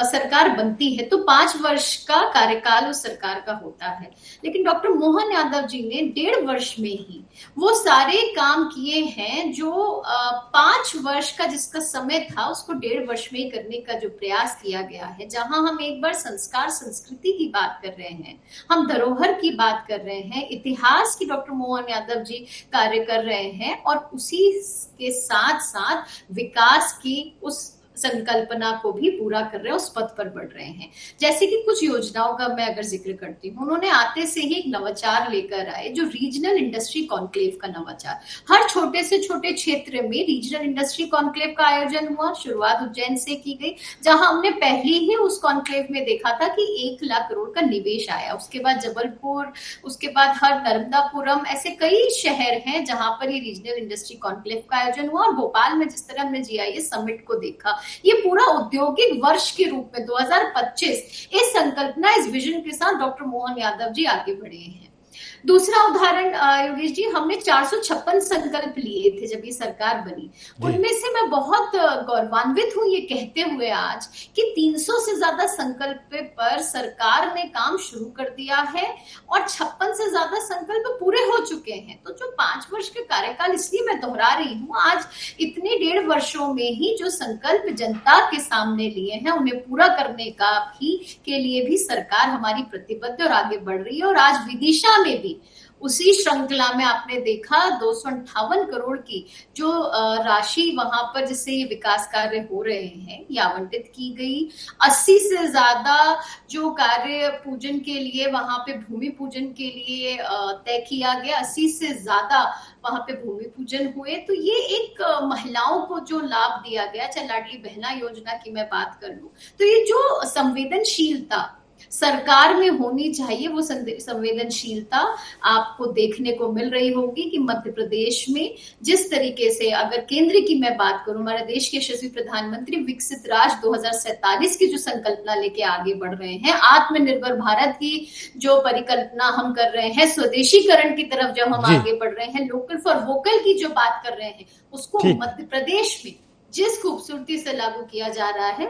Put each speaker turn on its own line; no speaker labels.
सरकार बनती है तो 5 वर्ष का कार्यकाल उस सरकार का होता है, लेकिन डॉक्टर मोहन यादव जी ने 1.5 वर्ष में ही वो सारे काम किए हैं जो 5 वर्ष का जिसका समय था उसको 1.5 वर्ष में ही करने का जो प्रयास किया गया है। जहां हम एक बार संस्कार संस्कृति की बात कर रहे हैं, हम धरोहर की बात कर रहे हैं, इतिहास की डॉक्टर मोहन यादव जी कार्य कर रहे हैं और उसी के साथ साथ विकास की उस संकल्पना को भी पूरा कर रहे हैं, उस पथ पर बढ़ रहे हैं। जैसे कि कुछ योजनाओं का मैं अगर जिक्र करती हूँ, उन्होंने आते से ही एक नवाचार लेकर आए जो रीजनल इंडस्ट्री कॉन्क्लेव का नवाचार। हर छोटे से छोटे क्षेत्र में रीजनल इंडस्ट्री कॉन्क्लेव का आयोजन हुआ। शुरुआत उज्जैन से की गई, जहां हमने पहले ही उस कॉन्क्लेव में देखा था कि 1 लाख करोड़ का निवेश आया। उसके बाद जबलपुर, उसके बाद हर नर्मदापुरम, ऐसे कई शहर हैं जहां पर ये रीजनल इंडस्ट्री कॉन्क्लेव का आयोजन हुआ। और भोपाल में जिस तरह हमने जीआईएस समिट को देखा, ये पूरा औद्योगिक वर्ष के रूप में 2025 इस संकल्पना, इस विजन के साथ डॉक्टर मोहन यादव जी आगे बढ़े हैं। दूसरा उदाहरण योगेश जी, हमने 456 संकल्प लिए थे जब ये सरकार बनी। उनमें से मैं बहुत गौरवान्वित हूं ये कहते हुए आज कि 300 से ज्यादा संकल्प पर सरकार ने काम शुरू कर दिया है और 56 से ज्यादा संकल्प पूरे हो चुके हैं। तो जो 5 वर्ष के कार्यकाल, इसलिए मैं दोहरा रही हूँ, आज इतने 1.5 वर्षों में ही जो संकल्प जनता के सामने लिए हैं उन्हें पूरा करने का भी के लिए भी सरकार हमारी प्रतिबद्ध और आगे बढ़ रही है। और आज विदिशा में भी उसी श्रृंखला में आपने देखा 258 करोड़ की जो राशि वहां पर जिससे ये विकास कार्य हो रहे हैं ये आवंटित की गई। 80 से ज्यादा जो कार्य पूजन के लिए वहां पे भूमि पूजन के लिए तय किया गया, 80 से ज्यादा वहां पे भूमि पूजन हुए। तो ये एक महिलाओं को जो लाभ दिया गया, चाहे लाडली बहना योजना की मैं बात कर लूं, तो ये जो संवेदनशीलता सरकार में होनी चाहिए, वो संवेदनशीलता आपको देखने को मिल रही होगी कि मध्य प्रदेश में जिस तरीके से, अगर केंद्र की मैं बात करूं, हमारे देश के यशस्वी प्रधानमंत्री विकसित राष्ट्र 2047 की जो संकल्पना लेके आगे बढ़ रहे हैं, आत्मनिर्भर भारत की जो परिकल्पना हम कर रहे हैं, स्वदेशीकरण की तरफ जब हम आगे बढ़ रहे हैं, लोकल फॉर वोकल की जो बात कर रहे हैं, उसको मध्य प्रदेश में जिस खूबसूरती से लागू किया जा रहा है